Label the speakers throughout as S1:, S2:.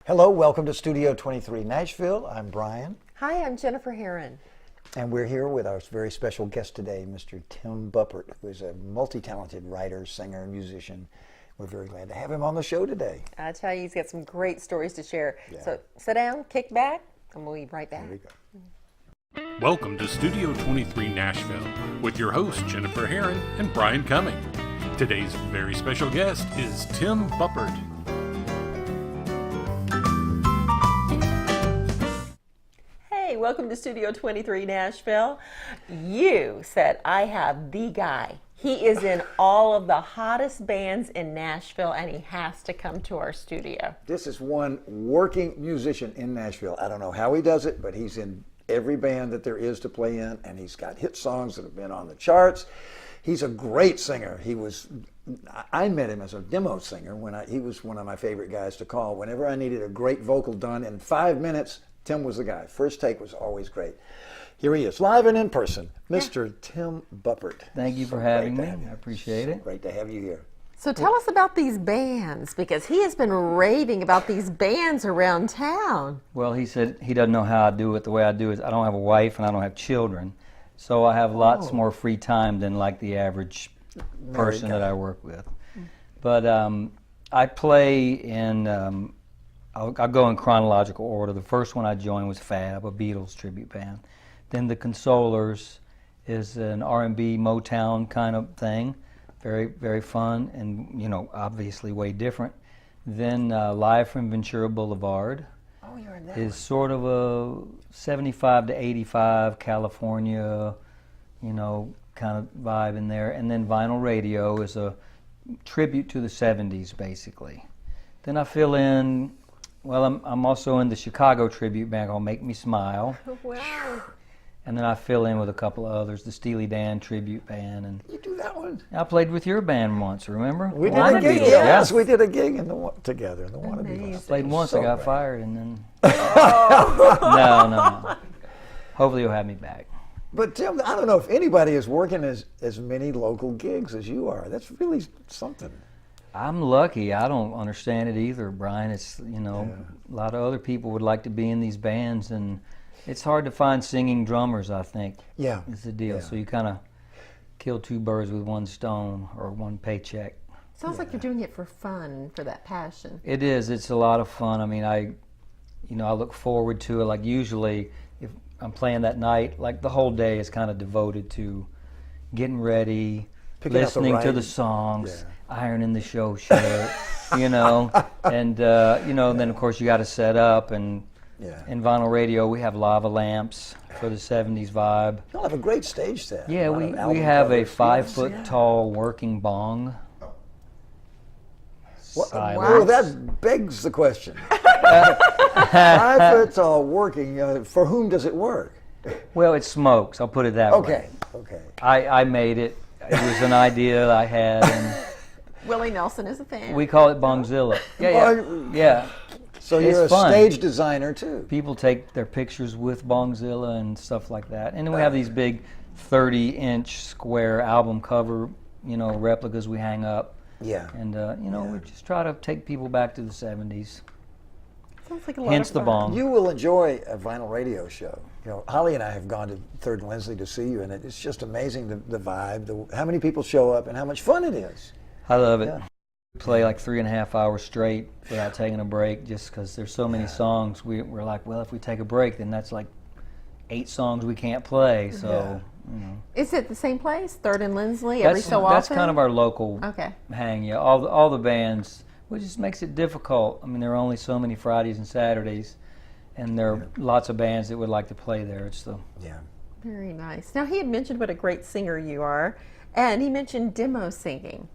S1: Hello, welcome to Studio 23 Nashville. I'm Brian.
S2: Hi, I'm Jennifer Herron.
S1: And we're here with our very special guest today, Mr. Tim Buppert, who is a multi-talented writer, singer, musician. We're very glad to have him on the show today.
S2: I tell you, he's got some great stories to share.
S1: Yeah.
S2: So sit down, kick back, and we'll be right back.
S1: Here we go.
S3: Welcome to Studio 23 Nashville with your hosts Jennifer Herron and Brian Cumming. Today's very special guest is Tim Buppert.
S2: Hey, welcome to Studio 23 Nashville. You said I have the guy. He is in all of the hottest bands in Nashville, and he has to come to our studio.
S1: This is one working musician in Nashville. I don't know how he does it, but he's in every band that there is to play in, and he's got hit songs that have been on the charts. He's a great singer. I met him as a demo singer he was one of my favorite guys to call. Whenever I needed a great vocal done in 5 minutes, Tim was the guy. First take was always great. Here he is, live and in person, Mr. Tim Buppert.
S4: Thank you for having me. I appreciate it.
S1: Great to have you here.
S2: So tell us about these bands, because he has been raving about these bands around town.
S4: Well, he said he doesn't know how I do it the way I do it. I don't have a wife and I don't have children. So I have lots more free time than like the average person that I work with. But I play in, I'll go in chronological order. The first one I joined was Fab, a Beatles tribute band. Then the Consolers is an R&B Motown kind of thing. Very, very fun and, you know, obviously way different. Then Live from Ventura Boulevard is sort of a 75 to 85 California, you know, kind of vibe in there. And then Vinyl Radio is a tribute to the 70s, basically. Then I fill in, well, I'm also in the Chicago tribute band called Make Me Smile.
S2: Wow.
S4: And then I fill in with a couple of others, the Steely Dan tribute band. And
S1: You do that one?
S4: I played with your band once, remember?
S1: We did a gig,
S2: Wannabes.
S1: yes, we did a gig together in the Wannabes.
S2: Amazing.
S4: I played once,
S1: So
S4: I got
S1: great.
S4: fired, and then... No. Hopefully you'll have me back.
S1: But Tim, I don't know if anybody is working as many local gigs as you are. That's really something.
S4: I'm lucky. I don't understand it either, Brian. It's, you know, a lot of other people would like to be in these bands, and it's hard to find singing drummers, I think.
S1: Yeah.
S4: Is the deal.
S1: Yeah.
S4: So you kind of kill two birds with one stone, or one paycheck.
S2: Sounds like you're doing it for fun, for that passion.
S4: It is. It's a lot of fun. I mean, I look forward to it. Like usually, if I'm playing that night, like the whole day is kind of devoted to getting ready,
S1: Picking out the
S4: listening to
S1: right-
S4: the songs, ironing the show shirt, you know, and then of course you got to set up. And in Vinyl Radio, we have lava lamps for the 70s vibe.
S1: You'll have a great stage set.
S4: Yeah,
S1: A lot
S4: we
S1: of album
S4: have a
S1: covers.
S4: 5 foot tall working bong. Silence.
S1: Well, that begs the question. 5 foot tall working, for whom does it work?
S4: Well, it smokes, I'll put it that way.
S1: Okay.
S4: I made it. It was an idea that I had, and
S2: Willie Nelson is a fan.
S4: we call it Bongzilla. Yeah.
S1: So you're
S4: It's
S1: a
S4: fun.
S1: stage designer too.
S4: People take their pictures with Bongzilla and stuff like that. And then we have these big 30-inch square album cover, you know, replicas we hang up.
S1: Yeah.
S4: And, we just try to take people back to the 70s.
S2: Sounds like a lot
S4: Hence
S2: of
S4: the
S2: fun.
S4: bong.
S1: You will enjoy a Vinyl Radio show. You know, Holly and I have gone to 3rd and Lindsley to see you, and it's just amazing the vibe, how many people show up, and how much fun it is.
S4: I love it.
S1: Yeah.
S4: We play like 3.5 hours straight without taking a break, just because there's so many songs. We're like, well, if we take a break, then that's like 8 songs we can't play. So, you know.
S2: Is it the same place, 3rd and Lindsley, every so often?
S4: That's kind of our local
S2: Okay.
S4: hang. Yeah, all the bands, which just makes it difficult. I mean, there are only so many Fridays and Saturdays, and there are lots of bands that would like to play there. It's the
S2: Very nice. Now, he had mentioned what a great singer you are, and he mentioned demo singing.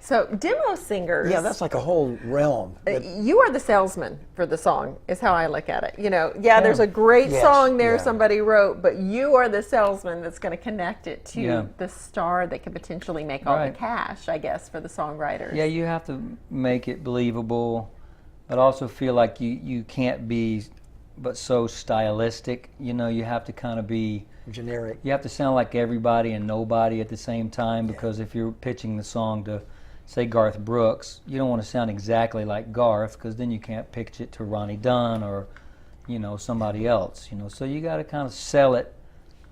S2: So, demo singers...
S1: Yeah, that's like a whole realm.
S2: You are the salesman for the song, is how I look at it. You know, there's a great song there somebody wrote, but you are the salesman that's going to connect it to the star that could potentially make all the cash, I guess, for the songwriters.
S4: Yeah, you have to make it believable, but also feel like you can't be but so stylistic. You know, you have to kind of be
S1: generic.
S4: You have to sound like everybody and nobody at the same time, because if you're pitching the song to say Garth Brooks, you don't want to sound exactly like Garth because then you can't pitch it to Ronnie Dunn or, somebody else. So you got to kind of sell it,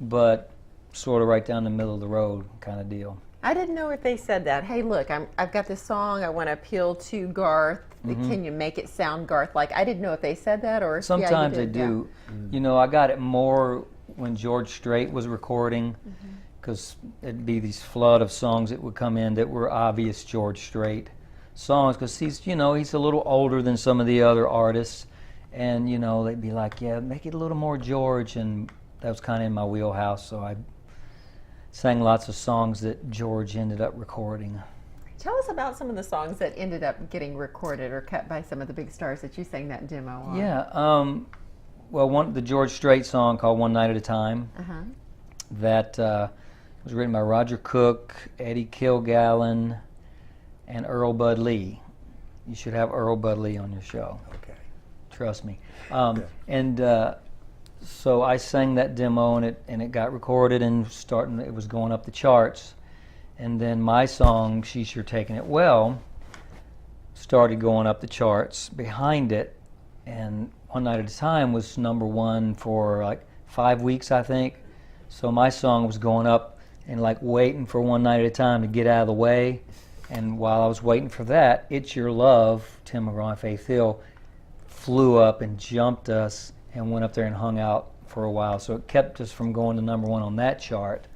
S4: but sort of right down the middle of the road kind of deal.
S2: I didn't know if they said that. Hey, look, I've got this song. I want to appeal to Garth. Can you make it sound Garth-like? I didn't know if they said that or.
S4: Sometimes they do. I got it more when George Strait was recording, because it'd be these flood of songs that would come in that were obvious George Strait songs, because he's a little older than some of the other artists, and they'd be like, yeah, make it a little more George, and that was kind of in my wheelhouse, so I sang lots of songs that George ended up recording.
S2: Tell us about some of the songs that ended up getting recorded or cut by some of the big stars that you sang that demo on.
S4: Yeah, the George Strait song called One Night at a Time, that was written by Roger Cook, Eddie Kilgallen, and Earl Bud Lee. You should have Earl Bud Lee on your show.
S1: Okay.
S4: Trust me. So I sang that demo, and it got recorded, and it was going up the charts. And then my song, She's Sure Taking It Well, started going up the charts behind it, and One Night at a Time was number one for like 5 weeks, I think. So my song was going up and like waiting for One Night at a Time to get out of the way. And while I was waiting for that, It's Your Love, Tim McGraw and Faith Hill, flew up and jumped us and went up there and hung out for a while. So it kept us from going to number one on that chart.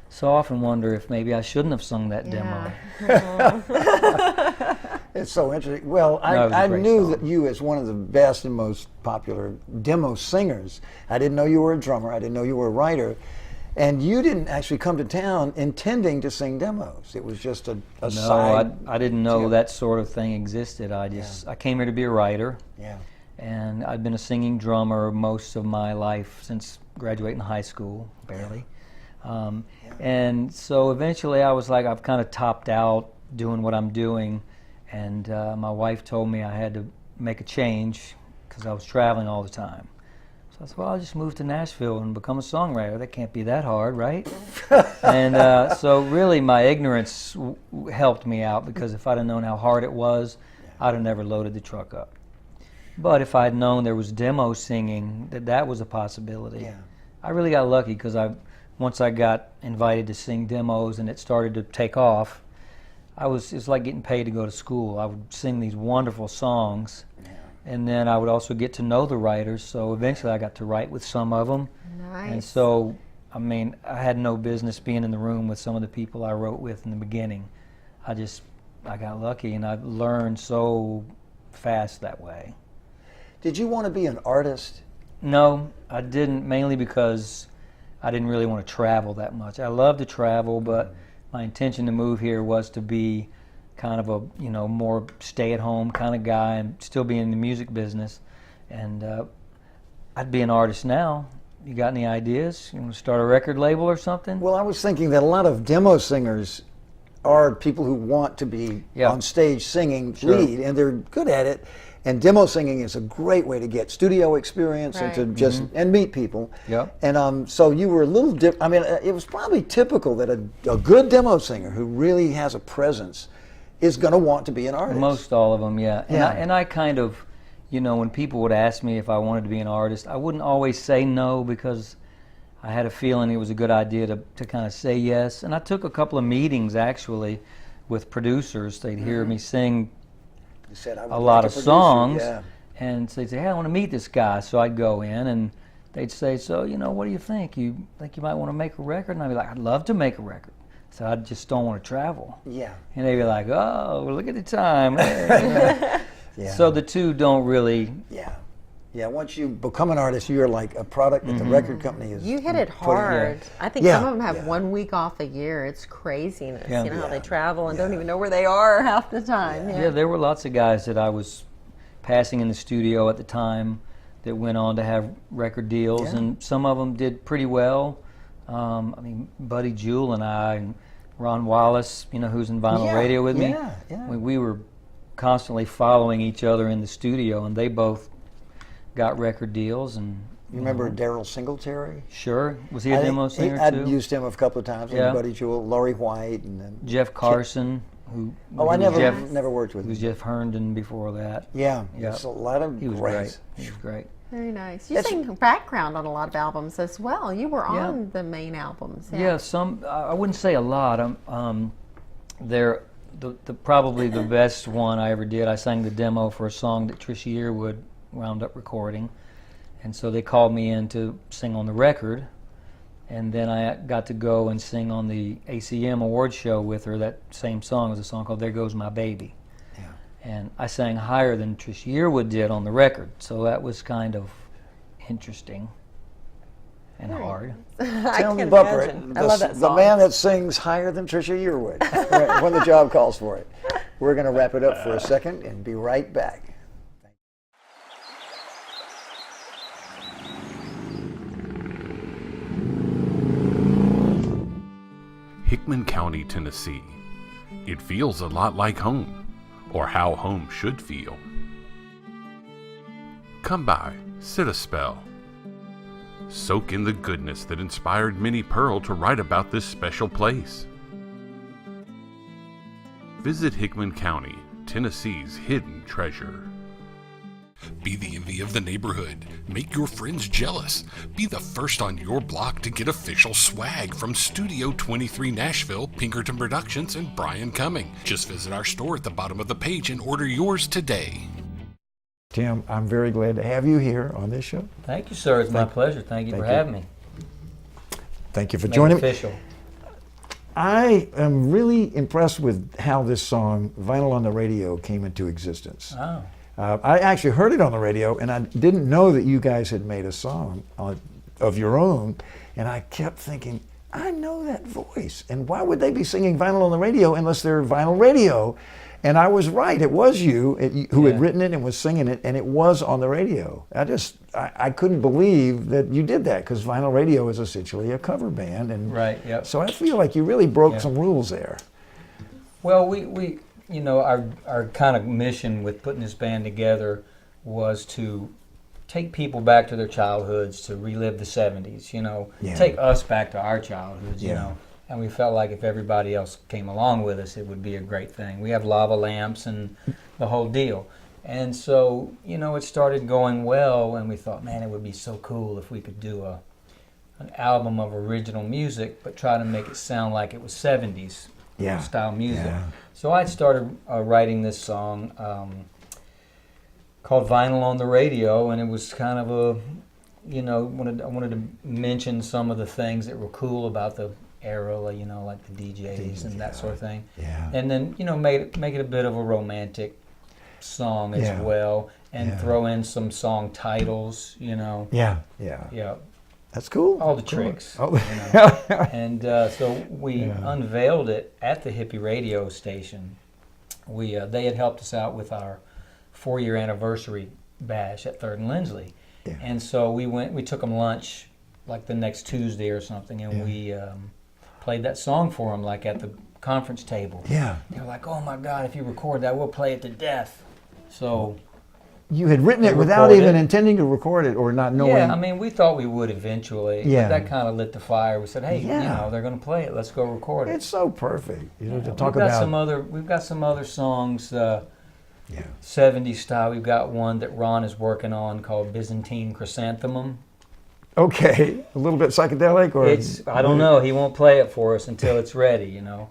S4: So I often wonder if maybe I shouldn't have sung that demo.
S1: It's so interesting. Well, I knew that you as one of the best and most popular demo singers. I didn't know you were a drummer. I didn't know you were a writer. And you didn't actually come to town intending to sing demos. It was just a side.
S4: No, I didn't know that sort of thing existed. I came here to be a writer.
S1: Yeah.
S4: And I'd been a singing drummer most of my life since graduating high school, barely. And so eventually I was like, I've kind of topped out doing what I'm doing. And my wife told me I had to make a change because I was traveling all the time. So I said, well, I'll just move to Nashville and become a songwriter. That can't be that hard, right? And so really my ignorance helped me out, because if I'd have known how hard it was, I'd have never loaded the truck up. But if I'd known there was demo singing, that was a possibility. I really got lucky, because once I got invited to sing demos and it started to take off, it's like getting paid to go to school. I would sing these wonderful songs, and then I would also get to know the writers, so eventually I got to write with some of them.
S2: Nice.
S4: And so, I had no business being in the room with some of the people I wrote with in the beginning. I got lucky, and I learned so fast that way.
S1: Did you want to be an artist?
S4: No, I didn't, mainly because I didn't really want to travel that much. I love to travel, but my intention to move here was to be kind of a more stay-at-home kind of guy and still be in the music business. And I'd be an artist now. You got any ideas? You want to start a record label or something?
S1: Well, I was thinking that a lot of demo singers are people who want to be on stage singing lead, and they're good at it. And demo singing is a great way to get studio experience and to just and meet people. And so you were a little it was probably typical that a good demo singer who really has a presence is going to want to be an artist.
S4: Most all of them, And I kind of, when people would ask me if I wanted to be an artist, I wouldn't always say no, because I had a feeling it was a good idea to kind of say yes. And I took a couple of meetings, actually, with producers. They'd hear me sing a lot of songs, and so they'd say, hey, I want to meet this guy. So I'd go in, and they'd say, so, what do you think? You think you might want to make a record? And I'd be like, I'd love to make a record. So I just don't want to travel. And they'd be like, oh, well, look at the time. So the two don't really...
S1: Once you become an artist, you're like a product that the record company is...
S2: You hit it hard. I think some of them have 1 week off a year. It's craziness. You know how they travel and don't even know where they are half the time.
S4: Yeah, there were lots of guys that I was passing in the studio at the time that went on to have record deals, and some of them did pretty well. Buddy Jewell and I, and Ron Wallace, who's in Vinyl Radio with me. We were constantly following each other in the studio, and they both got record deals. And
S1: you remember Daryl Singletary?
S4: Sure. Was he a demo singer too?
S1: I'd used him a couple of times. Buddy Jewell, Laurie White, and then
S4: Jeff Carson. who
S1: Oh, I
S4: who was
S1: never worked with
S4: who was
S1: him.
S4: Jeff Herndon before that.
S1: Yeah,
S4: Yeah.
S1: there's a lot of
S4: He was
S1: great.
S4: great. He was great.
S2: Very nice. You sing background on a lot of albums as well. You were on the main albums.
S4: Yeah, some. I wouldn't say a lot. They're probably the best one I ever did. I sang the demo for a song that Trisha Yearwood wound up recording, and so they called me in to sing on the record, and then I got to go and sing on the ACM award show with her. That same song was a song called "There Goes My Baby." And I sang higher than Trisha Yearwood did on the record, so that was kind of interesting and hard.
S1: Tim Buppert,
S2: I love that
S1: the
S2: song.
S1: man that sings higher than Trisha Yearwood when the job calls for it. We're going to wrap it up for a second and be right back.
S3: Hickman County, Tennessee. It feels a lot like home, or how home should feel. Come by, sit a spell. Soak in the goodness that inspired Minnie Pearl to write about this special place. Visit Hickman County, Tennessee's hidden treasure. Be the envy of the neighborhood. Make your friends jealous. Be the first on your block to get official swag from Studio 23 Nashville, Pinkerton Productions, and Brian Cumming. Just visit our store at the bottom of the page and order yours today.
S1: Tim, I'm very glad to have you here on this show.
S4: Thank you, sir. It's my pleasure. Thank you for having me.
S1: Thank you for
S4: Made it
S1: joining me.
S4: official.
S1: I am really impressed with how this song, Vinyl on the Radio, came into existence.
S4: Oh.
S1: I actually heard it on the radio, and I didn't know that you guys had made a song of your own, and I kept thinking, I know that voice, and why would they be singing Vinyl on the Radio unless they're Vinyl Radio? And I was right, it was you who had written it and was singing it, and it was on the radio. I couldn't believe that you did that, because Vinyl Radio is essentially a cover band, and
S4: Right, yep.
S1: so I feel like you really broke some rules there.
S4: Well, we you know, our kind of mission with putting this band together was to take people back to their childhoods, to relive the 70s, you know, take us back to our childhoods, you know. And we felt like if everybody else came along with us, it would be a great thing. We have lava lamps and the whole deal. And so, you know, it started going well, and we thought, man, it would be so cool if we could do an album of original music, but try to make it sound like it was 70s style music.
S1: Yeah.
S4: So I started writing this song called Vinyl on the Radio, and it was kind of a, you know, I wanted to mention some of the things that were cool about the era, you know, like the DJs and that sort of thing.
S1: Yeah.
S4: And then, you know, make it a bit of a romantic song as well, and throw in some song titles, you know.
S1: Yeah. That's cool.
S4: All the
S1: Cool.
S4: tricks.
S1: Oh.
S4: You know? And so we unveiled it at the Hippie radio station. They had helped us out with our 4-year anniversary bash at 3rd and Lindsley.
S1: Yeah.
S4: And so we took them lunch like the next Tuesday or something, and we played that song for them, like at the conference table.
S1: Yeah.
S4: They were like, oh my God, if you record that, we'll play it to death. So
S1: You had written it
S4: They
S1: without
S4: recorded
S1: even
S4: it.
S1: intending to record it or not knowing.
S4: yeah, I mean, we thought we would eventually. But
S1: Yeah.
S4: that kind of lit the fire. We said, hey, you
S1: Yeah.
S4: know, they're going to play it. Let's go record it.
S1: It's so perfect. You know, to talk
S4: we've got
S1: about.
S4: we've got some other songs, 70s style. We've got one that Ron is working on called Byzantine Chrysanthemum.
S1: Okay, a little bit psychedelic, or
S4: I don't know. He won't play it for us until it's ready. You know,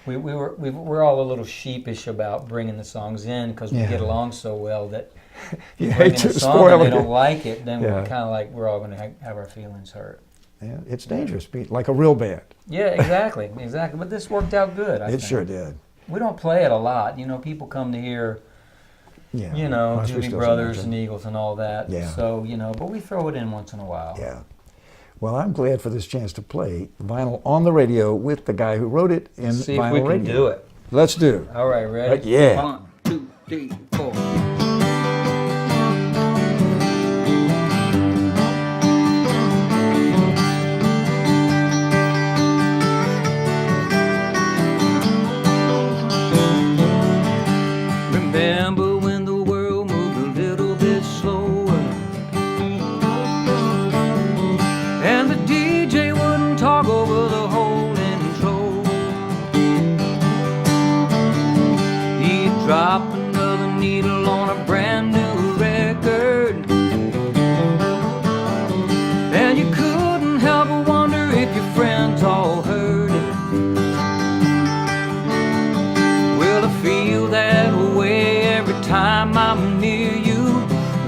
S4: we're all a little sheepish about bringing the songs in because we get along so well that
S1: you
S4: bringing
S1: hate to
S4: a song
S1: spoil
S4: and they
S1: it.
S4: don't like it, then
S1: Yeah.
S4: we're kind of like we're all going to have our feelings hurt.
S1: Yeah, it's dangerous, like a real band.
S4: Yeah, exactly. But this worked out good. I
S1: It
S4: think.
S1: sure did.
S4: We don't play it a lot. You know, people come to hear.
S1: Yeah.
S4: You know,
S1: Crosby,
S4: Doobie
S1: Stills,
S4: Brothers
S1: Nash.
S4: and Eagles and all that.
S1: Yeah.
S4: So, you know, but we throw it in once in a while.
S1: Yeah. Well, I'm glad for this chance to play Vinyl on the Radio with the guy who wrote it in
S4: See if
S1: Vinyl
S4: we can
S1: Radio.
S4: do it.
S1: Let's do.
S4: All right, ready?
S1: Yeah.
S4: 1, 2, 3, 4. Remember when the world moved a little bit slower, and the DJ wouldn't talk over the whole intro.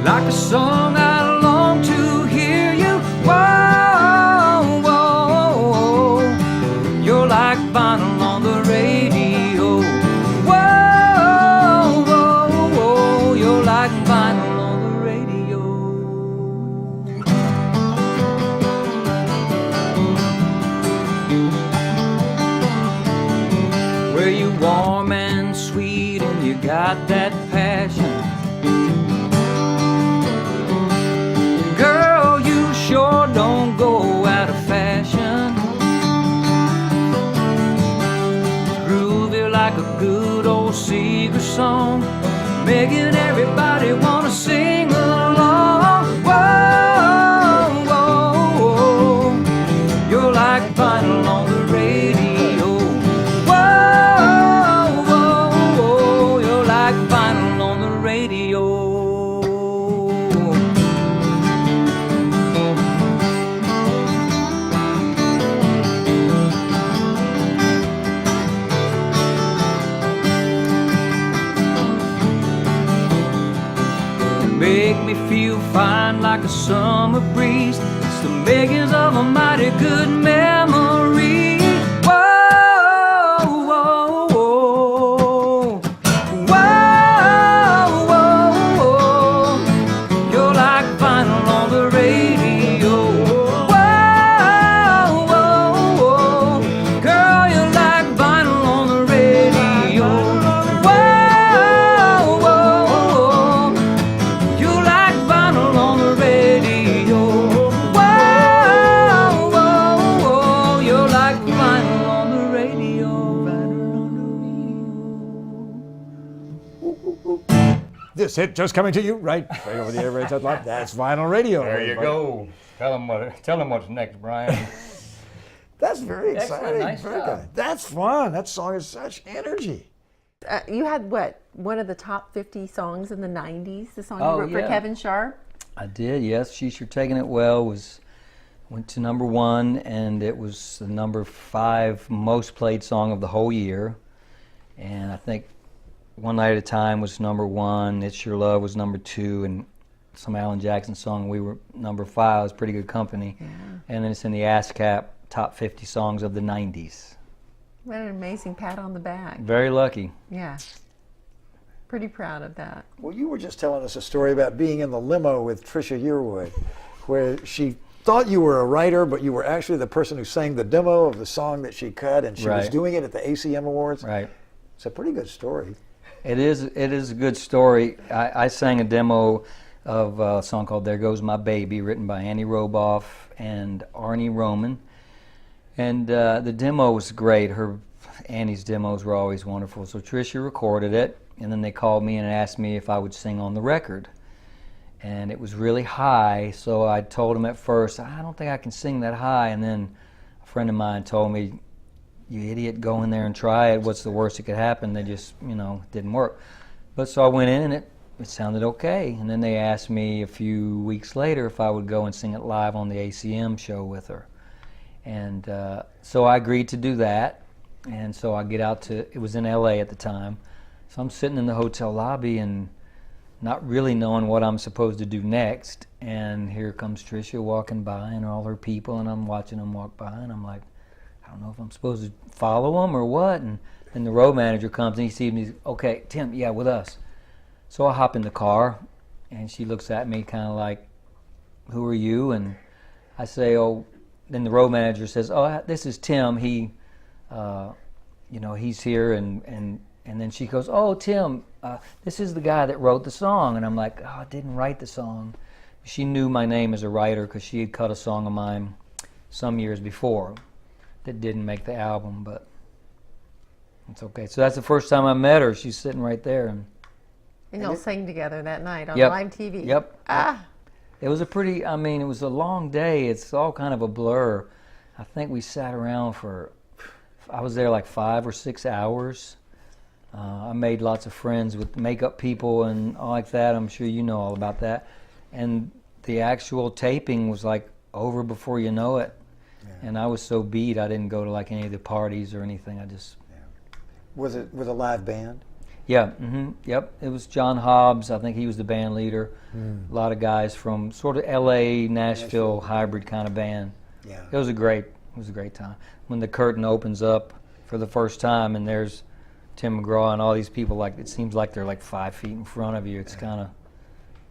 S4: like a song I long to hear you. Whoa, whoa, you're like vinyl on the radio. Whoa, whoa, whoa, you're like vinyl on the radio. Where you warm and sweet and you got that passion. Girl, you sure don't go out of fashion. Groovy like a good old Seeger song, making everybody wanna sing along. Whoa, whoa, whoa, you're like vinyl on the radio. Whoa, whoa, whoa, you're like vinyl on the radio. Make me feel fine like a summer breeze. It's the makings of a mighty good memory. Whoa, whoa, whoa, whoa, whoa, whoa. You're like vinyl on the radio. Whoa, whoa, whoa. Girl, you're like vinyl on the radio. Whoa, whoa, whoa. You like vinyl on the radio. Whoa, whoa, whoa. You're like vinyl on the radio.
S1: This hit just coming to you right over the airwaves. That's vinyl radio.
S4: There you go. Tell them what's next, Brian.
S1: That's very
S4: Excellent,
S1: exciting.
S4: nice
S1: Very
S4: job.
S1: good. That's fun. That song is such energy.
S2: You had what? One of the top 50 songs in the 90s, the song you
S4: Oh,
S2: wrote for
S4: yeah.
S2: Kevin Sharp?
S4: I did, yes. She's Sure Taking It Well went to #1, and it was the #5 most played song of the whole year. And I think One Night at a Time was #1, It's Your Love was #2, and some Alan Jackson song, we were #5. It was pretty good company.
S2: Yeah.
S4: And then it's in the ASCAP top 50 songs of the 90s.
S2: What an amazing pat on the back.
S4: Very lucky.
S2: Yeah. Pretty proud of that.
S1: Well, you were just telling us a story about being in the limo with Trisha Yearwood, where she thought you were a writer, but you were actually the person who sang the demo of the song that she cut, and she was
S4: Right.
S1: doing it at the ACM Awards.
S4: Right.
S1: It's a pretty good story.
S4: It is a good story. I sang a demo of a song called There Goes My Baby, written by Annie Roboff and Arnie Roman. And the demo was great. Annie's demos were always wonderful. So Tricia recorded it, and then they called me and asked me if I would sing on the record. And it was really high, so I told them at first, I don't think I can sing that high. And then a friend of mine told me, you idiot, go in there and try it. What's the worst that could happen? They just, didn't work. But so I went in, and it sounded okay. And then they asked me a few weeks later if I would go and sing it live on the ACM show with her. And so I agreed to do that. And so I get out to, it was in LA at the time. So I'm sitting in the hotel lobby and not really knowing what I'm supposed to do next. And here comes Tricia walking by and all her people, and I'm watching them walk by, and I'm like, I don't know if I'm supposed to follow them or what. And then the road manager comes and he sees me, okay, Tim, yeah, with us. So I hop in the car, and she looks at me kind of like, who are you? And I say, oh, then the road manager says, oh, this is Tim. He, he's here. And then she goes, oh, Tim, this is the guy that wrote the song. And I'm like, oh, I didn't write the song. She knew my name as a writer because she had cut a song of mine some years before that didn't make the album, but it's okay. So that's the first time I met her. She's sitting right there. And
S2: y'all sang together that night on
S4: Yep.
S2: live TV.
S4: Yep.
S2: Ah.
S4: It was it was a long day. It's all kind of a blur. I think we sat around I was there like 5 or 6 hours. I made lots of friends with makeup people and all like that. I'm sure you know all about that. And the actual taping was like over before you know it. Yeah. And I was so beat I didn't go to like any of the parties or anything. I just...
S1: Yeah. Was it with a live band?
S4: Yeah, yep. It was John Hobbs. I think he was the band leader. A lot of guys from sort of L.A., Nashville hybrid kind of band.
S1: Yeah.
S4: It was a great time. When the curtain opens up for the first time and there's Tim McGraw and all these people, like it seems like they're like 5 feet in front of you. It's kind of,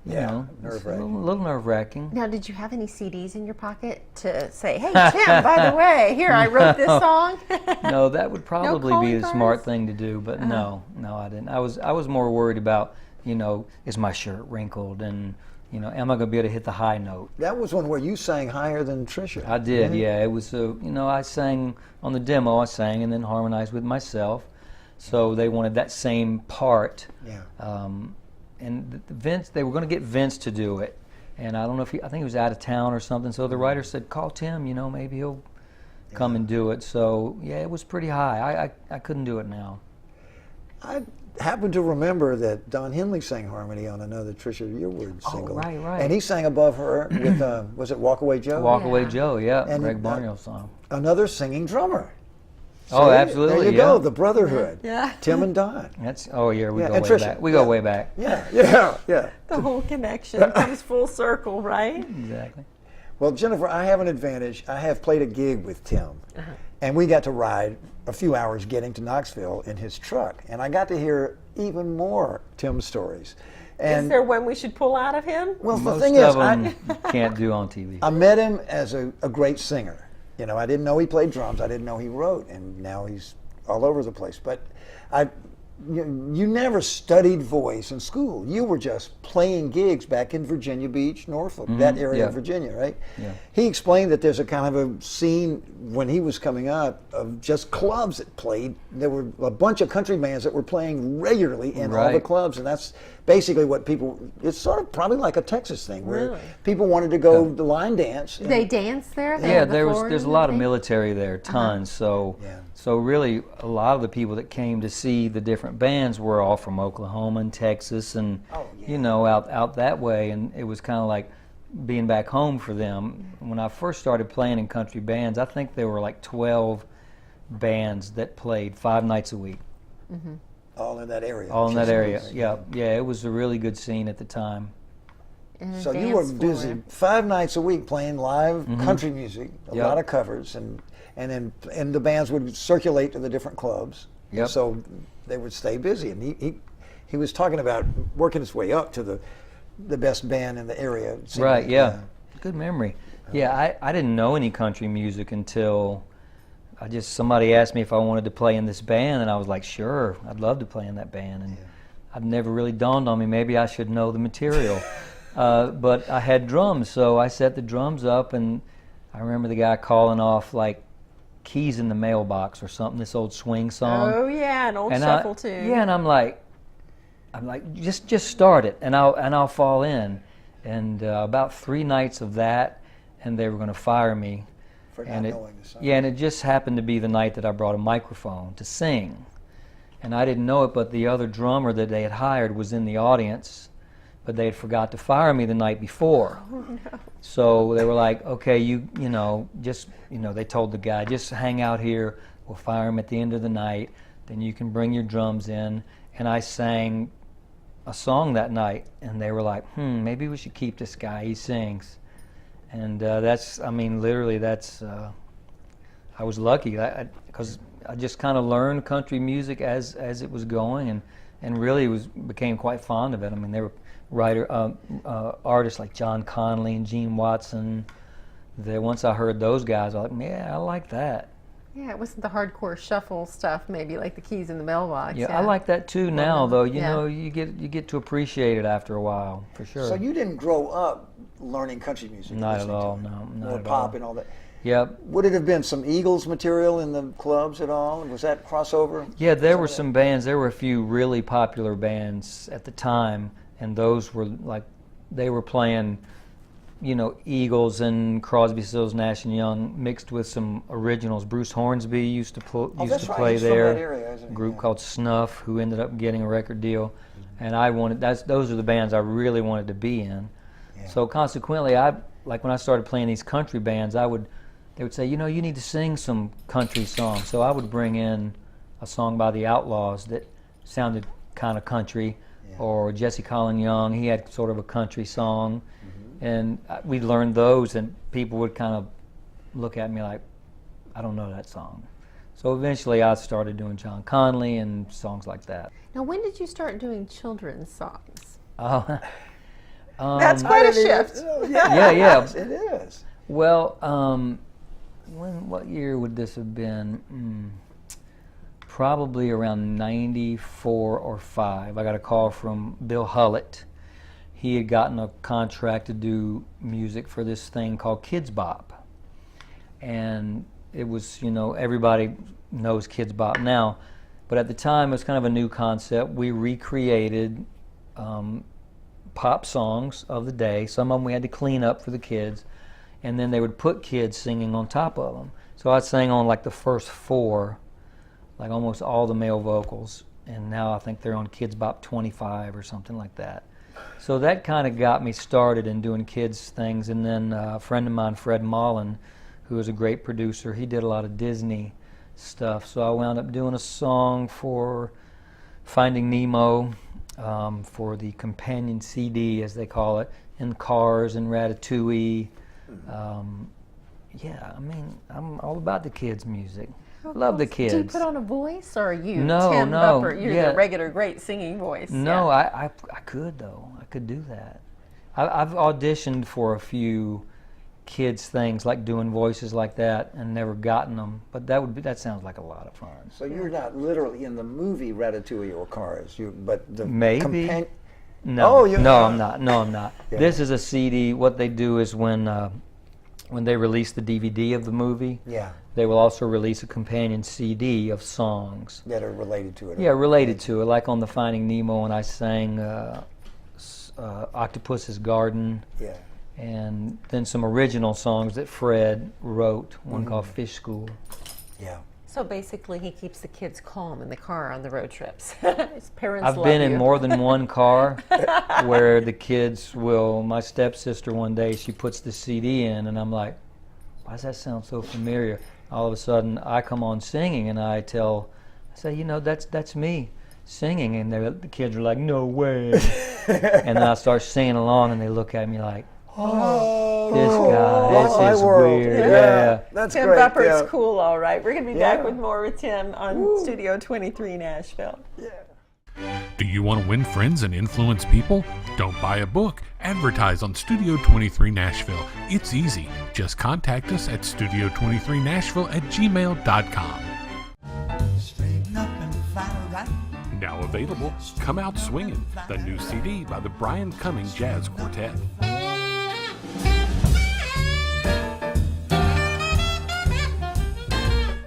S4: you know,
S1: nerve-wracking.
S4: a little nerve-wracking.
S2: Now, did you have any CDs in your pocket to say, hey, Tim, by the way, here, I wrote this song?
S4: No, that would probably be
S2: calling
S4: the smart
S2: cards?
S4: thing to do, but no, I didn't. I was more worried about, you know, is my shirt wrinkled, and you know, am I going to be able to hit the high note?
S1: That was one where you sang higher than Tricia.
S4: I did, yeah. It was, you know, I sang on the demo. I sang and then harmonized with myself, so they wanted that same part.
S1: Yeah.
S4: And Vince, they were going to get Vince to do it, and I don't know if I think he was out of town or something. So the writer said, "Call Tim, you know, maybe he'll come and do it." So yeah, it was pretty high. I couldn't do it now.
S1: I happen to remember that Don Henley sang harmony on another Tricia Yearwood single.
S4: right, right.
S1: And he sang above her with, was it Walk Away Joe?
S4: Walk Away Joe, yeah,
S1: And,
S4: Greg Barnhill song.
S1: Another singing drummer.
S4: Oh,
S1: See?
S4: absolutely,
S1: There you
S4: yeah.
S1: go, the brotherhood.
S2: Yeah.
S1: Tim and Don.
S4: That's yeah, we
S1: Yeah,
S4: go
S1: and
S4: way
S1: Tricia,
S4: back. We go
S1: yeah.
S4: way back.
S1: Yeah.
S2: The whole connection comes full circle, right?
S4: Exactly.
S1: Well, Jennifer, I have an advantage. I have played a gig with Tim, and we got to ride a few hours getting to Knoxville in his truck, and I got to hear even more Tim stories. And
S2: Is there one we should pull out of him?
S1: well, the
S4: Most
S1: thing is,
S4: of them you can't do on TV.
S1: I met him as a great singer. You know, I didn't know he played drums. I didn't know he wrote, and now he's all over the place. But you never studied voice in school. You were just playing gigs back in Virginia Beach, Norfolk, that area of Virginia, right?
S4: Yeah.
S1: He explained that there's a kind of a scene when he was coming up of just clubs that played. There were a bunch of country bands that were playing regularly in all the
S4: Right.
S1: clubs, and that's basically what people, it's sort of probably like a Texas thing where
S2: Really?
S1: people wanted to go the line dance.
S2: They dance there? They
S4: Yeah,
S2: have the floors
S4: there's a
S2: and
S4: lot of
S2: everything?
S4: military there, tons. So
S1: Yeah.
S4: so really a lot of the people that came to see the different bands were all from Oklahoma and Texas and you know out that way, and it was kind of like being back home for them. When I first started playing in country bands, I think there were like 12 bands that played 5 nights a week.
S1: All in that area.
S4: All in that
S1: Just
S4: area.
S1: was-
S4: Yeah, it was a really good scene at the time.
S2: And a
S1: So you were
S2: dance
S1: busy
S2: floor.
S1: 5 nights a week playing live country music, a
S4: Yep.
S1: lot of covers, and then the bands would circulate to the different clubs.
S4: Yep.
S1: So they would stay busy, and he was talking about working his way up to the best band in the area. singing.
S4: Right, yeah. Good memory. Yeah, I didn't know any country music until somebody asked me if I wanted to play in this band, and I was like, sure, I'd love to play in that band. And I'd never really dawned on me, maybe I should know the material. But I had drums, so I set the drums up, and I remember the guy calling off like Keys in the Mailbox or something, this old swing song.
S2: Oh, yeah, an old shuffle tune.
S4: Yeah, and I'm like, just start it, and I'll fall in. And about 3 nights of that, and they were going to fire me.
S1: For not
S4: And
S1: knowing the song.
S4: yeah, and it just happened to be the night that I brought a microphone to sing. And I didn't know it, but the other drummer that they had hired was in the audience, but they had forgot to fire me the night before. Oh, no. So they were like, okay, they told the guy, just hang out here, we'll fire him at the end of the night, then you can bring your drums in. And I sang a song that night, and they were like, maybe we should keep this guy, he sings. And literally that's, I was lucky because I just kind of learned country music as it was going, and really became quite fond of it. I mean, there were artists like John Conley and Gene Watson. Once I heard those guys, I was like, yeah, I like that.
S2: Yeah, it wasn't the hardcore shuffle stuff, maybe like the Keys in the Mailbox.
S4: Yeah, I like that too now, though. You
S2: Yeah.
S4: know, you get to appreciate it after a while, for sure.
S1: So you didn't grow up learning country music?
S4: Not at
S1: listening to
S4: all,
S1: it?
S4: no, not
S1: Or
S4: at
S1: pop
S4: all.
S1: and all that?
S4: Yep.
S1: Would it have been some Eagles material in the clubs at all? Was that crossover?
S4: Yeah, there were some bands. There were a few really popular bands at the time, and those were like, they were playing, Eagles and Crosby, Stills, Nash and Young mixed with some originals. Bruce Hornsby used to
S1: That's right.
S4: play
S1: He's from
S4: there.
S1: that area, isn't
S4: A
S1: he?
S4: group
S1: Yeah.
S4: called Snuff, who ended up getting a record deal, and those are the bands I really wanted to be in.
S1: Yeah.
S4: So consequently, when I started playing these country bands, they would say, you need to sing some country songs. So I would bring in a song by the Outlaws that sounded kind of country, or Jesse Colin Young, he had sort of a country song, and we learned those, and people would kind of look at me like, I don't know that song. So eventually I started doing John Conley and songs like that.
S2: Now, when did you start doing children's songs?
S4: Oh,
S2: That's quite a shift.
S4: yeah.
S1: It is.
S4: Well, what year would this have been? Probably around 94 or 5. I got a call from Bill Hullett. He had gotten a contract to do music for this thing called Kids Bop. And it was, everybody knows Kids Bop now, but at the time it was kind of a new concept. We recreated pop songs of the day. Some of them we had to clean up for the kids, and then they would put kids singing on top of them. So I sang on like the first 4, like almost all the male vocals, and now I think they're on Kids Bop 25 or something like that. So that kind of got me started in doing kids things, and then a friend of mine, Fred Mullen, who was a great producer, he did a lot of Disney stuff. So I wound up doing a song for Finding Nemo, for the companion CD, as they call it, in Cars and Ratatouille. Yeah, I mean, I'm all about the kids' music. Love the kids.
S2: Do you put on a voice, or are you
S4: No,
S2: Tim Buppert? You're
S4: yeah.
S2: the regular great singing voice.
S4: No,
S2: Yeah.
S4: I could, though. I could do that. I've auditioned for a few kids things, like doing voices like that, and never gotten them. But that sounds like a lot of fun.
S1: So you're not literally in the movie Ratatouille or Cars, but the
S4: Maybe.
S1: No,
S4: I'm not. No, I'm not.
S1: Yeah.
S4: This is a CD. What they do is when they release the DVD of the movie, they will also release a companion CD of songs
S1: that are related to it.
S4: Yeah, related to it. Like on the Finding Nemo, when I sang Octopus's Garden.
S1: Yeah.
S4: And then some original songs that Fred wrote, one called Fish School.
S1: Yeah.
S2: So basically, he keeps the kids calm in the car on the road trips. His parents
S4: I've
S2: love
S4: been
S2: you.
S4: in more than one car where the kids will, my stepsister one day, she puts the CD in, and I'm like, why does that sound so familiar? All of a sudden, I come on singing, and I say, that's me singing, and the kids are like, no way. And then I start singing along, and they look at me like, this guy, this is weird. Yeah.
S1: That's
S2: Tim
S1: great.
S2: Buppert's cool, all right. We're going to be back
S1: Yeah.
S2: with more with Tim on Studio 23 Nashville.
S3: Do you want to win friends and influence people? Don't buy a book. Advertise on Studio 23 Nashville. It's easy. Just contact us at studio23nashville@gmail.com. Now available, Come Out Swingin', the new CD by the Brian Cumming Jazz Quartet.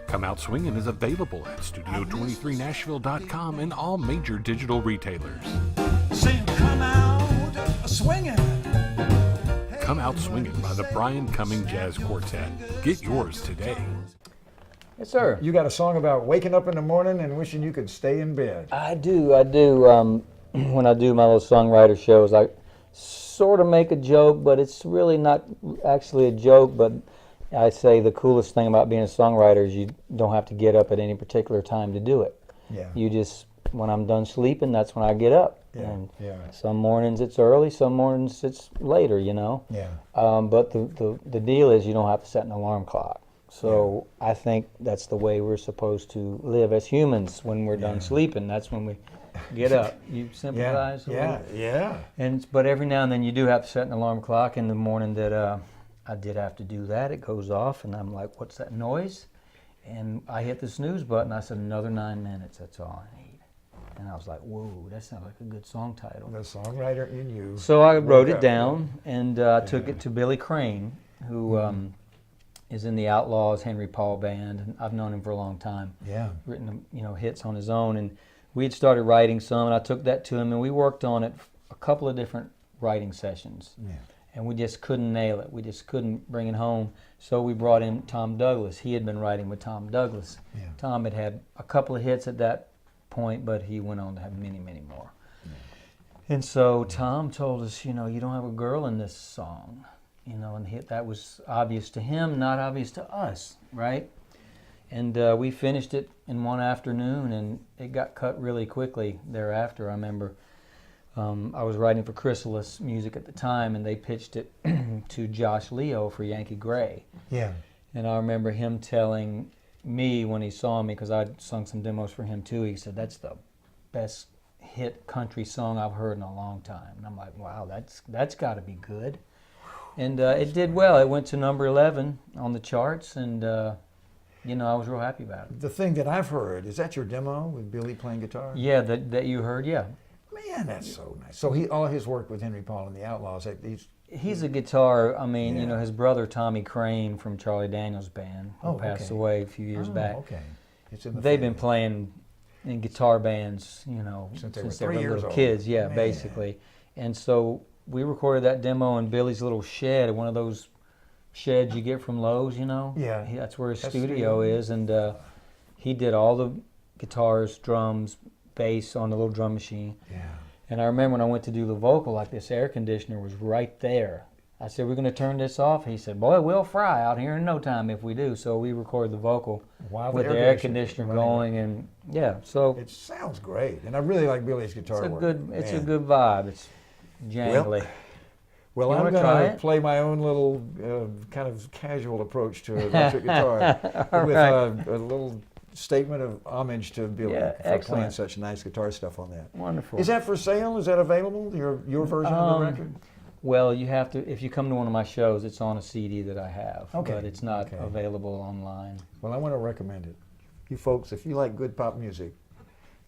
S3: Come Out Swingin' is available at studio23nashville.com and all major digital retailers.
S5: Come out swinging.
S3: Come Out Swingin' by the Brian Cumming Jazz Quartet. Get yours today.
S4: Yes, sir.
S1: You got a song about waking up in the morning and wishing you could stay in bed.
S4: I do. When I do my little songwriter shows, I sort of make a joke, but it's really not actually a joke. But I say the coolest thing about being a songwriter is you don't have to get up at any particular time to do it.
S1: Yeah.
S4: You just, when I'm done sleeping, that's when I get up.
S1: Yeah.
S4: And
S1: Yeah.
S4: some mornings it's early, some mornings it's later,
S1: Yeah.
S4: But the deal is you don't have to set an alarm clock. So I think that's the way we're supposed to live as humans. When we're done sleeping, that's when we get up. You sympathize?
S1: Yeah.
S4: But every now and then you do have to set an alarm clock. In the morning that I did have to do that, it goes off, and I'm like, what's that noise? And I hit the snooze button. I said, another 9 minutes, that's all I need. And I was like, whoa, that sounds like a good song title.
S1: The songwriter in you.
S4: So I wrote it down and took it to Billy Crane, who is in the Outlaws Henry Paul band, and I've known him for a long time.
S1: Yeah.
S4: Written hits on his own, and we had started writing some, and I took that to him, and we worked on it a couple of different writing sessions.
S1: Yeah.
S4: And we just couldn't nail it. We just couldn't bring it home. So we brought in Tom Douglas. He had been writing with Tom Douglas.
S1: Yeah.
S4: Tom had had a couple of hits at that point, but he went on to have many, many more. Yeah. And so Tom told us, you don't have a girl in this song. And that was obvious to him, not obvious to us, right? And we finished it in one afternoon, and it got cut really quickly thereafter. I remember I was writing for Chrysalis Music at the time, and they pitched it to Josh Leo for Yankee Gray.
S1: Yeah.
S4: And I remember him telling me when he saw me, because I'd sung some demos for him too, he said, "That's the best hit country song I've heard in a long time." And I'm like, wow, that's got to be good. And it did well. It went to number 11 on the charts, and you know, I was real happy about it.
S1: The thing that I've heard, is that your demo with Billy playing guitar?
S4: Yeah, that you heard, yeah.
S1: Man, that's so nice. So all his work with Henry Paul and the Outlaws,
S4: He's a guitar, I mean,
S1: Yeah.
S4: you know, his brother Tommy Crane from Charlie Daniels Band, who passed
S1: okay.
S4: away a few years back.
S1: Okay. It's in the
S4: They've been
S1: family.
S4: playing in guitar bands, you know,
S1: Since
S4: since
S1: they
S4: they
S1: were 3
S4: were
S1: years
S4: little
S1: old.
S4: kids, yeah,
S1: Man.
S4: basically. And so we recorded that demo in Billy's little shed, one of those sheds you get from Lowe's, you know?
S1: Yeah.
S4: That's where his
S1: That's
S4: studio
S1: the-
S4: is, and he did all the guitars, drums, bass on the little drum machine.
S1: Yeah.
S4: And I remember when I went to do the vocal, like this air conditioner was right there. I said, "We're going to turn this off?" He said, "Boy, we'll fry out here in no time if we do." So we recorded the vocal
S1: While
S4: with the air conditioner going, and yeah, so
S1: It sounds great, and I really like Billy's guitar
S4: it's a
S1: work.
S4: good, it's a
S1: Man.
S4: good vibe. It's jangly.
S1: Well,
S4: You
S1: I'm
S4: wanna
S1: going
S4: try
S1: to
S4: it?
S1: play my own little kind of casual approach to electric guitar
S4: All
S1: with
S4: right.
S1: a little statement of homage to Billy
S4: Yeah,
S1: for playing
S4: excellent.
S1: such nice guitar stuff on that.
S4: Wonderful.
S1: Is that for sale? Is that available? Your version of the record?
S4: Well, you have to, if you come to one of my shows, it's on a CD that I have,
S1: Okay,
S4: but it's not
S1: okay.
S4: available online.
S1: Well, I want to recommend it. You folks, if you like good pop music,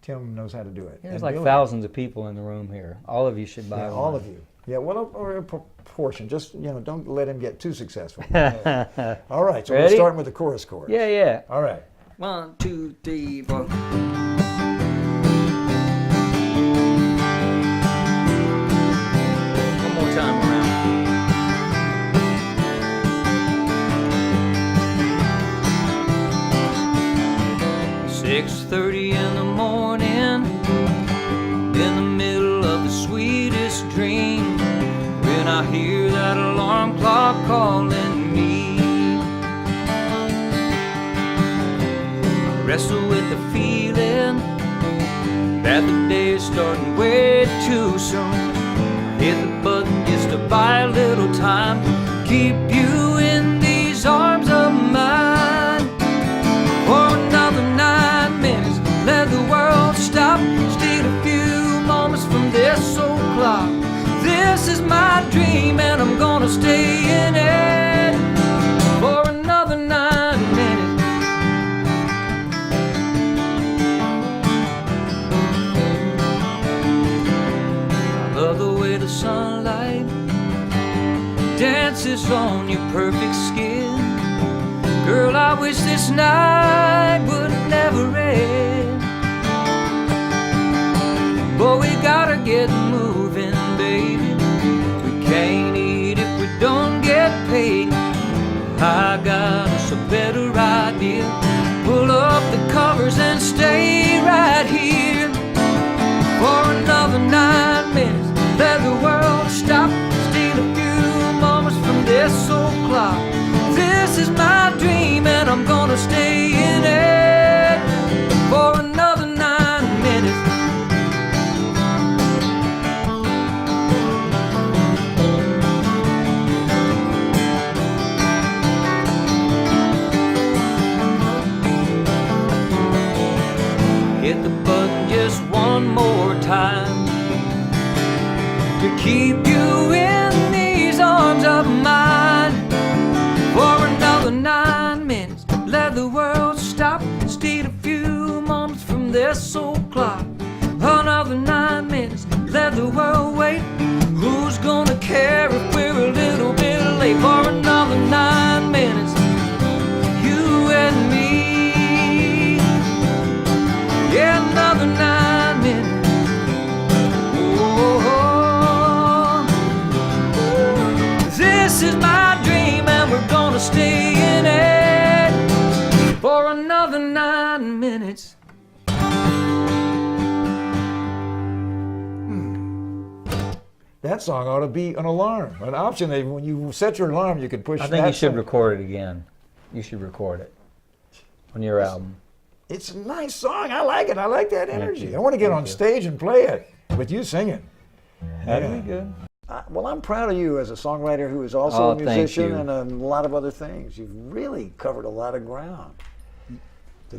S1: Tim knows how to do it.
S4: There's
S1: And
S4: like
S1: Billy-
S4: thousands of people in the room here. All of you should buy
S1: Yeah,
S4: one.
S1: all of you. Yeah, well, or a proportion. Just, don't let him get too successful. All right, so we're
S4: Ready?
S1: starting with the chorus chorus.
S4: Yeah, yeah.
S1: All right.
S4: 1, 2, 3, 4. One more time around. "6:30 in the morning, in the middle of the sweetest dream, when I hear that alarm clock calling me. I wrestle with the feeling that the day is starting way too soon. Hit the button just to buy a little time, keep you in these arms of mine. For another 9 minutes, let the world stop, steal a few moments from this old clock. This is my dream and I'm gonna stay in it for another 9 minutes. I love the way the sunlight dances on your perfect skin. Girl, I wish this night would never end. But we gotta get moving, baby. We can't eat if we don't get paid. I got us a better idea. Pull up the covers and stay right here for another 9 minutes. Let the world stop, steal a few moments from this old clock. This is my dream and I'm gonna stay in it for another 9 minutes. Hit the button just one more time to keep you in these arms of mine for another 9 minutes. Let the world stop, steal a few moments from this old clock. Another 9 minutes, let the world wait. Who's gonna care if we're a little bit late for another 9 minutes? You and me. Yeah, another 9 minutes. Oh, this is my dream and we're gonna stay in it for another 9 minutes.
S1: That song ought to be an alarm, an option that when you set your alarm, you could push
S4: I think you
S1: that
S4: should
S1: song.
S4: record it again. You should record it. on your album.
S1: It's a nice song. I like it. I like that energy.
S4: you.
S1: I want to get
S4: Thank
S1: on
S4: you.
S1: stage and play it with you singing.
S4: That'd be good.
S1: Well, I'm proud of you as a songwriter who is also
S4: Oh,
S1: a
S4: thank
S1: musician
S4: you.
S1: and a lot of other things. You've really covered a lot of ground.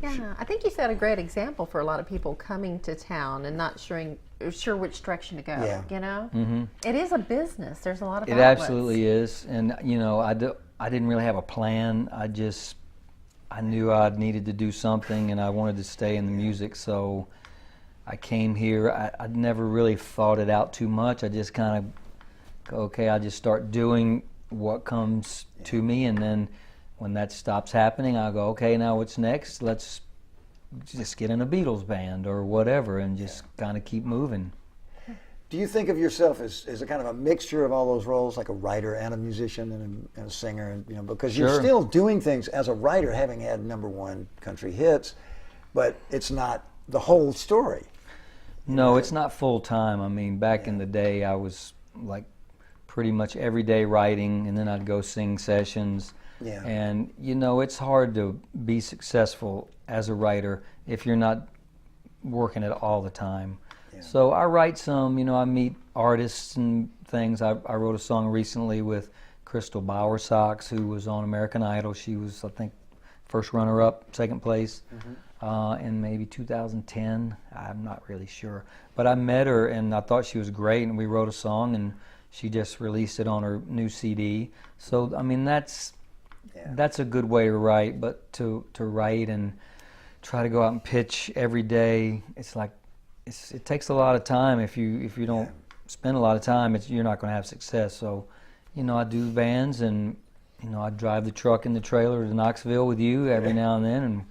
S2: Yeah, I think you set a great example for a lot of people coming to town and not sure which direction to go.
S1: Yeah.
S2: You know, It is a business. There's a lot of
S4: It
S2: outlets.
S4: absolutely is, and you know, I didn't really have a plan. I knew I needed to do something, and I wanted to stay in the music, so I came here. I'd never really thought it out too much. I just kind of go, okay, I'll just start doing what comes to me, and then when that stops happening, I'll go, okay, now what's next? Let's just get in a Beatles band or whatever, and just kind of keep moving.
S1: Do you think of yourself as a kind of a mixture of all those roles, like a writer and a musician and a singer, and, you know, because you're
S4: Sure.
S1: still doing things as a writer, having had #1 country hits, but it's not the whole story.
S4: No, it's not full time. I mean, back in the day, I was like pretty much every day writing, and then I'd go sing sessions.
S1: Yeah.
S4: And you know, it's hard to be successful as a writer if you're not working it all the time.
S1: Yeah.
S4: So I write some. You know, I meet artists and things. I wrote a song recently with Crystal Bowersox, who was on American Idol. She was, I think, first runner-up, second place. In maybe 2010, I'm not really sure. But I met her and I thought she was great, and we wrote a song, and she just released it on her new CD. So, I mean, that's a good way to write, but to write and try to go out and pitch every day, it's like, it takes a lot of time. If you don't spend a lot of time, you're not going to have success. So, you know, I do bands, and, you know, I drive the truck and the trailer to Knoxville with you every now and then, and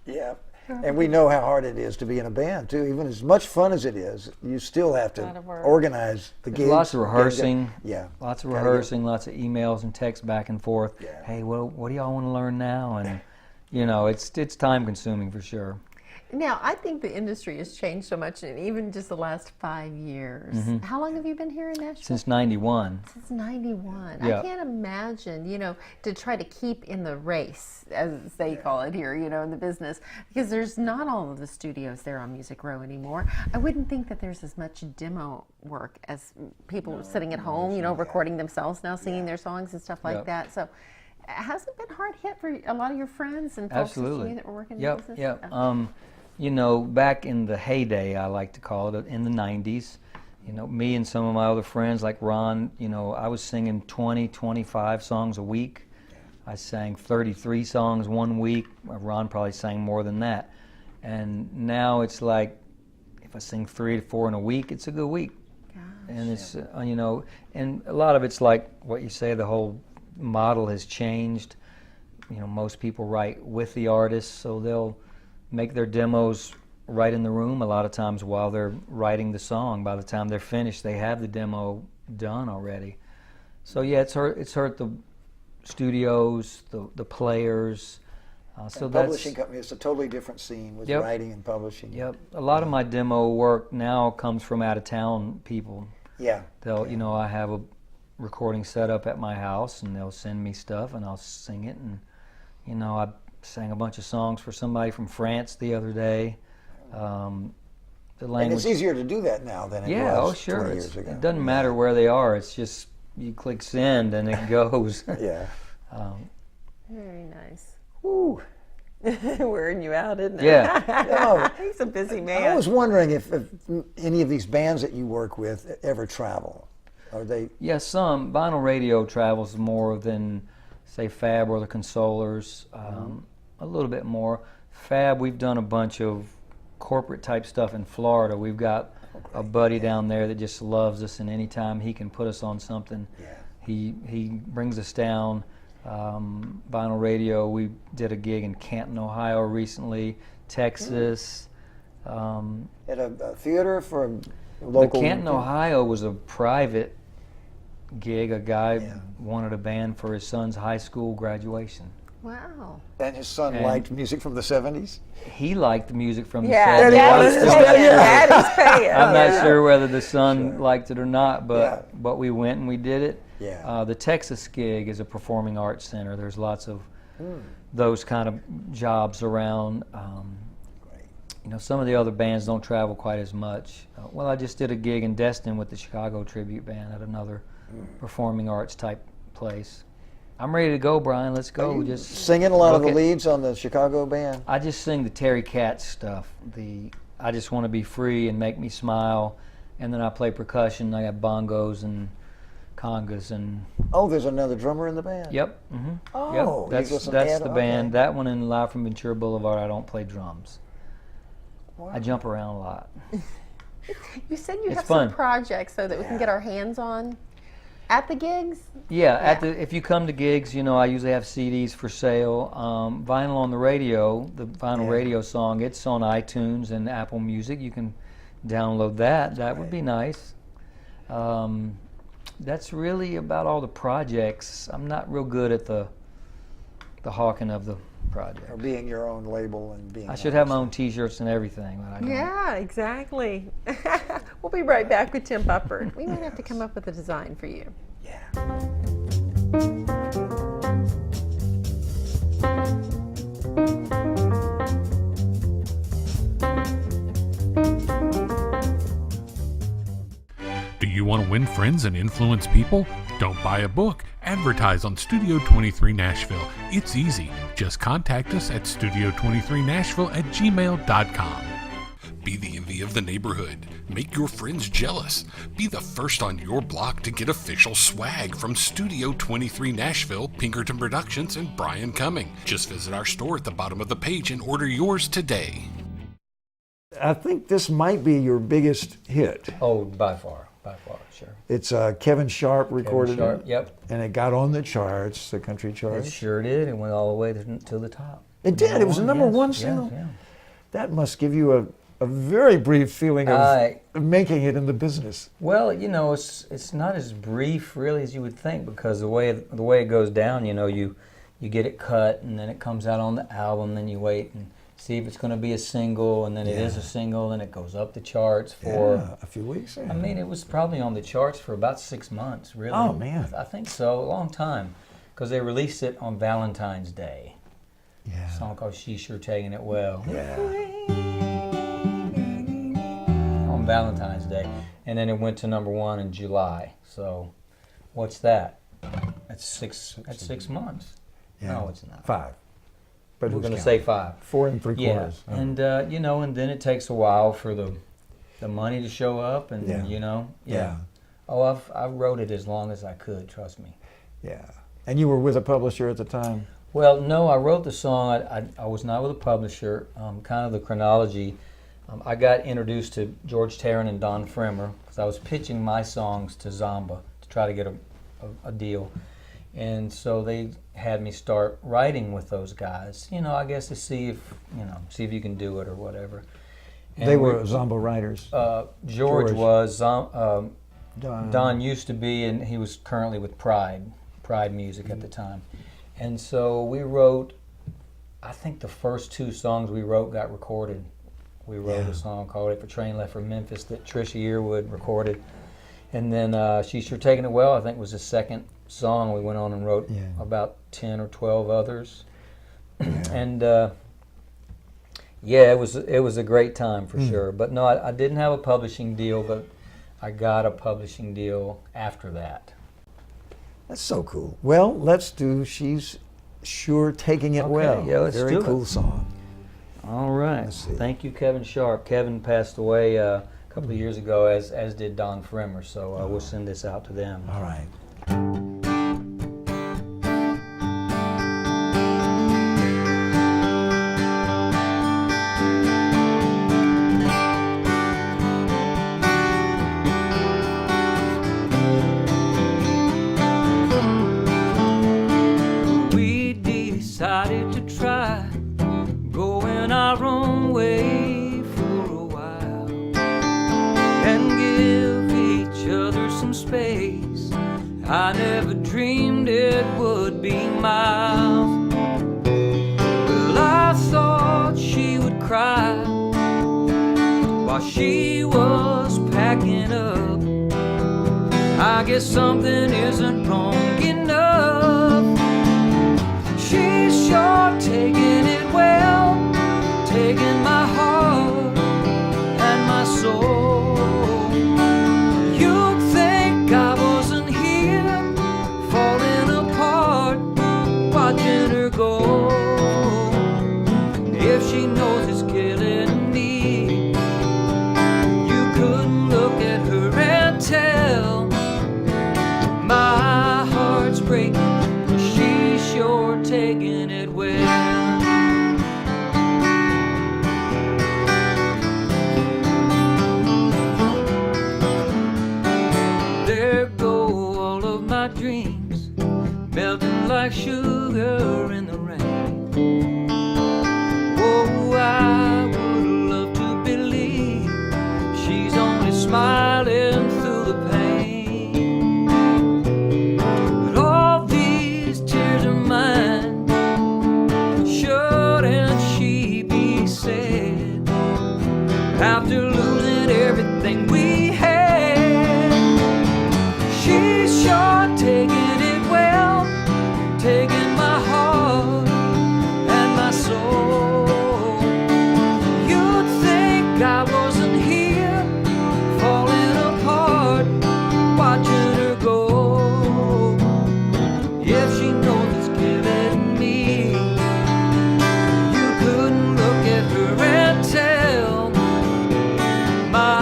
S1: Yeah. And we know how hard it is to be in a band, too. Even as much fun as it is, you still have
S2: A lot
S1: to
S2: of work.
S1: organize the gigs.
S4: there's lots of
S1: get it
S4: rehearsing.
S1: done. Yeah.
S4: Lots of
S1: Gotta
S4: rehearsing, lots of emails and texts back and forth.
S1: Yeah.
S4: Hey, what do y'all want to learn now? And you know, it's time consuming for sure.
S2: Now, I think the industry has changed so much, in even just the last 5 years. How long have you been here in Nashville?
S4: Since '91.
S2: Since 91.
S4: Yeah.
S2: I can't imagine, you know, to try to keep in the race, as they call it here, you know, in the business, because there's not all of the studios there on Music Row anymore. I wouldn't think that there's as much demo work as people sitting at home, you know, recording themselves now, singing their songs and stuff like
S4: Yep.
S2: that. So has it been hard hit for a lot of your friends and folks with
S4: Absolutely.
S2: you that were working in
S4: Yep.
S2: the business?
S4: Yep.
S2: Okay.
S4: You know, back in the heyday, I like to call it, in the '90s, you know, me and some of my other friends like Ron, you know, I was singing 20, 25 songs a week. I sang 33 songs one week. Ron probably sang more than that. And now it's like, if I sing 3 to 4 in a week, it's a good week. And it's, you know, and a lot of it's like what you say, the whole model has changed. You know, most people write with the artist, so they'll make their demos right in the room a lot of times while they're writing the song. By the time they're finished, they have the demo done already. So yeah, it's hurt the studios, the players. So
S1: And
S4: that's
S1: publishing company, it's a totally different scene with
S4: Yep.
S1: writing and publishing.
S4: Yep. A lot of my demo work now comes from out of town people.
S1: Yeah.
S4: They'll, you know, I have a recording set up at my house, and they'll send me stuff, and I'll sing it. And you know, I sang a bunch of songs for somebody from France the other day. The
S1: And
S4: language.
S1: it's easier to do that now than it
S4: Yeah,
S1: was
S4: oh sure.
S1: 20 years ago.
S4: It doesn't matter where they are. It's just you click send and it goes.
S1: Yeah.
S2: Very nice.
S1: Ooh.
S2: Wearing you out, isn't it?
S4: Yeah.
S1: Oh,
S2: He's a busy
S1: I
S2: man.
S1: was wondering if any of these bands that you work with ever travel. Are they?
S4: Yeah, some vinyl radio travels more than, say, Fab or the Consolers. A little bit more. Fab, we've done a bunch of corporate type stuff in Florida. We've got a buddy down there that just loves us, and anytime he can put us on something, he brings us down. Vinyl radio, we did a gig in Canton, Ohio recently, Texas.
S1: At a theater for a local.
S4: The Canton, Ohio was a private gig. A guy wanted a band for his son's high school graduation.
S2: Wow.
S1: And his son
S4: And-
S1: liked music from the 70s?
S4: He liked the music from the
S2: Yeah,
S4: 70s.
S2: Daddy's
S1: Is that
S2: paying.
S1: it?
S2: Daddy's paying.
S4: I'm not
S2: Yeah.
S4: sure whether the son liked it or not, but
S1: Yeah.
S4: we went and we did it.
S1: Yeah.
S4: The Texas gig is a performing arts center. There's lots of those kind of jobs around. You know, some of the other bands don't travel quite as much. Well, I just did a gig in Destin with the Chicago Tribute Band at another performing arts type place. I'm ready to go, Brian. Let's go.
S1: Are you
S4: Just
S1: singing a lot of the
S4: look at-
S1: leads on the Chicago band?
S4: I just sing the Terry Katz stuff. I just want to be free and make me smile, and then I play percussion. I got bongos and congas and.
S1: Oh, there's another drummer in the band.
S4: Yep. Mm-hmm.
S1: Oh,
S4: yep.
S1: you
S4: That's
S1: got some
S4: the
S1: add-
S4: band.
S1: okay.
S4: That one in Live from Ventura Boulevard. I don't play drums.
S1: Wow.
S4: I jump around a lot.
S2: You said you
S4: It's
S2: have
S4: fun.
S2: some projects so that we can get our hands on at the gigs.
S4: Yeah, if you come to gigs, you know, I usually have CDs for sale. Vinyl on the radio, the vinyl radio song, it's on iTunes and Apple Music. You can download that. That would be nice. That's really about all the projects. I'm not real good at the hawking of the project.
S1: Or being your own label and being.
S4: I should have my own T-shirts and everything, but I don't.
S2: Yeah, exactly. We'll be right back with Tim Buppert. We might have to come up with a design for you.
S3: Do you want to win friends and influence people? Don't buy a book. Advertise on Studio 23 Nashville. It's easy. Just contact us at studio23nashville@gmail.com. Be the envy of the neighborhood. Make your friends jealous. Be the first on your block to get official swag from Studio 23 Nashville, Pinkerton Productions, and Brian Cumming. Just visit our store at the bottom of the page and order yours today.
S1: I think this might be your biggest hit.
S4: Oh, by far, sure.
S1: It's Kevin Sharp recorded
S4: Sharp,
S1: it.
S4: yep.
S1: And it got on the charts, the country
S4: It
S1: charts.
S4: sure did. It went all the way to the top.
S1: It did. It was a number
S4: Yes,
S1: one
S4: yes,
S1: single.
S4: yeah.
S1: That must give you a very brief feeling of making it in the business.
S4: Well, you know, it's not as brief really as you would think, because the way it goes down, you know, you get it cut and then it comes out on the album, then you wait and see if it's going to be a single, and then it is a single, and it goes up the charts for
S1: a few weeks. Yeah.
S4: I mean, it was probably on the charts for about 6 months, really.
S1: Oh, man.
S4: I think so, a long time, because they released it on Valentine's Day.
S1: Yeah.
S4: A song called She's Sure Taking It Well.
S1: Yeah.
S4: On Valentine's Day. And then it went to number 1 in July. So, what's that? That's 6 months.
S1: Yeah.
S4: No, it's not.
S1: 5. But
S4: We're
S1: who's
S4: going to
S1: counting?
S4: say 5.
S1: 4 3/4.
S4: Yeah, and you know, and then it takes a while for the money to show up, and you know, Oh, I wrote it as long as I could. Trust me.
S1: Yeah. And you were with a publisher at the time.
S4: Well, no, I wrote the song. I was not with a publisher. Kind of the chronology. I got introduced to George Tarrant and Don Fremer because I was pitching my songs to Zamba to try to get a deal. And so they had me start writing with those guys, you know, I guess to see if you can do it or whatever. And
S1: They were Zombo writers.
S4: George was,
S1: Don.
S4: Don used to be, and he was currently with Pride Music at the time. And so we wrote, I think the first 2 songs we wrote got recorded. We wrote a song called If a Train Left for Memphis that Trisha Yearwood recorded. And then She's Sure Taking It Well, I think, was the second song. We went on and wrote about 10 or 12 others. And it was a great time for sure. But no, I didn't have a publishing deal, but I got a publishing deal after that.
S1: That's so cool. Well, let's do She's Sure Taking It Well.
S4: Yeah, let's
S1: Very
S4: do it.
S1: cool song.
S4: All right.
S1: Let's see.
S4: Thank you, Kevin Sharp. Kevin passed away a couple of years ago, as did Don Fremer, so we'll send this out to them.
S1: All right.
S4: We decided to try going our own way for a while and give each other some space. I never dreamed it would be miles. Well, I thought she would cry while she was packing up. I guess something isn't wrong enough. She's sure melting like sugar in the rain. Oh, I would love to believe she's only smiling through the pain. But all these tears are mine, shouldn't she be sad after losing everything we had? She's sure taking it well, taking my heart and my soul. You'd think I wasn't here, falling apart, watching her go. If she knows it's killing me, you couldn't look at her and tell. My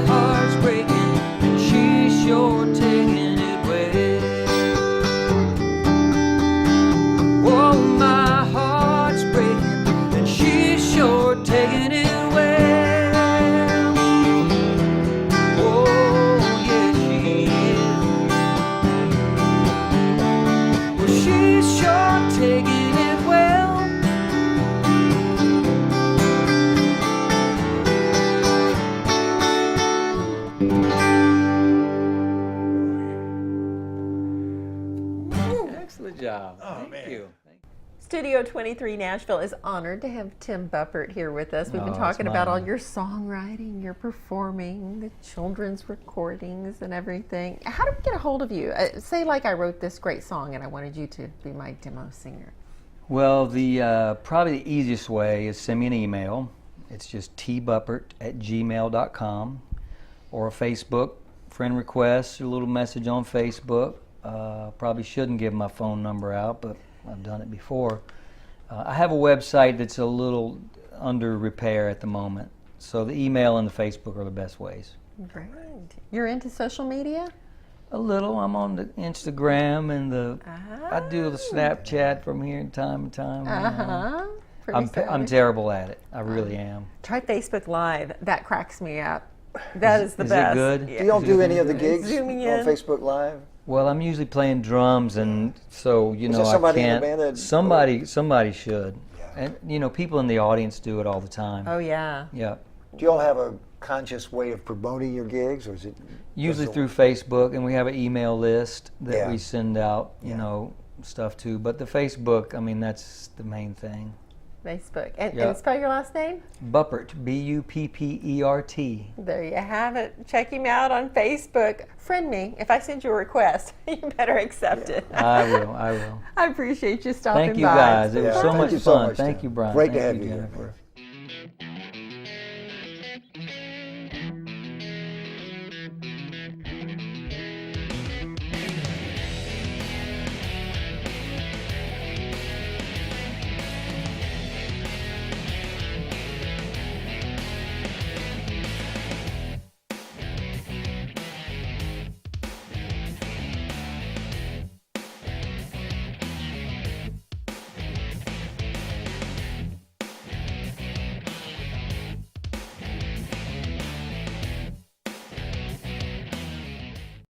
S4: heart's breaking and she's sure taking it well. Oh, my heart's breaking and she's sure taking it well. Oh, yeah, she is. Well, she's sure taking it well. Excellent job. Thank you.
S2: Studio 23 Nashville is honored to have Tim Buppert here with us. We've been
S4: Oh,
S2: talking
S4: it's
S2: about all
S4: mine.
S2: your songwriting, your performing, the children's recordings and everything. How do we get a hold of you? Say like I wrote this great song and I wanted you to be my demo singer.
S4: Well, the probably the easiest way is send me an email. It's just tbuppert@gmail.com, or a Facebook friend request, a little message on Facebook. Probably shouldn't give my phone number out, but I've done it before. I have a website that's a little under repair at the moment, so the email and the Facebook are the best ways.
S2: Great. You're into social media?
S4: A little. I'm on the Instagram and I do the Snapchat from here time to time. I'm terrible at it. I really am.
S2: Try Facebook Live. That cracks me up. That is the
S4: Is
S2: best.
S4: it good?
S1: Do y'all do any of the gigs
S2: Zooming
S1: on
S2: in.
S1: Facebook Live?
S4: Well, I'm usually playing drums, and so
S1: Is there somebody
S4: I
S1: in the
S4: can't.
S1: band that-
S4: Somebody should, and people in the audience do it all the time.
S2: Oh, yeah.
S4: Yeah,
S1: Do y'all have a conscious way of promoting your gigs, or is it
S4: usually
S1: just a-
S4: through Facebook, and we have an email list that
S1: Yeah.
S4: we send out,
S1: Yeah.
S4: stuff to. But the Facebook, that's the main thing.
S2: Facebook. And,
S4: Yeah.
S2: and spell your last name?
S4: Buppert, Buppert.
S2: There you have it. Check him out on Facebook. Friend me. If I send you a request, you better accept it.
S4: I will.
S2: I appreciate you stopping by.
S4: Thank you guys. It was
S1: Yeah,
S4: so
S1: thank
S4: much
S1: you so
S4: fun.
S1: much,
S4: Thank
S1: Tim.
S4: you, Brian.
S1: Great to
S4: Thank
S1: have you here,
S4: Jennifer.
S1: man.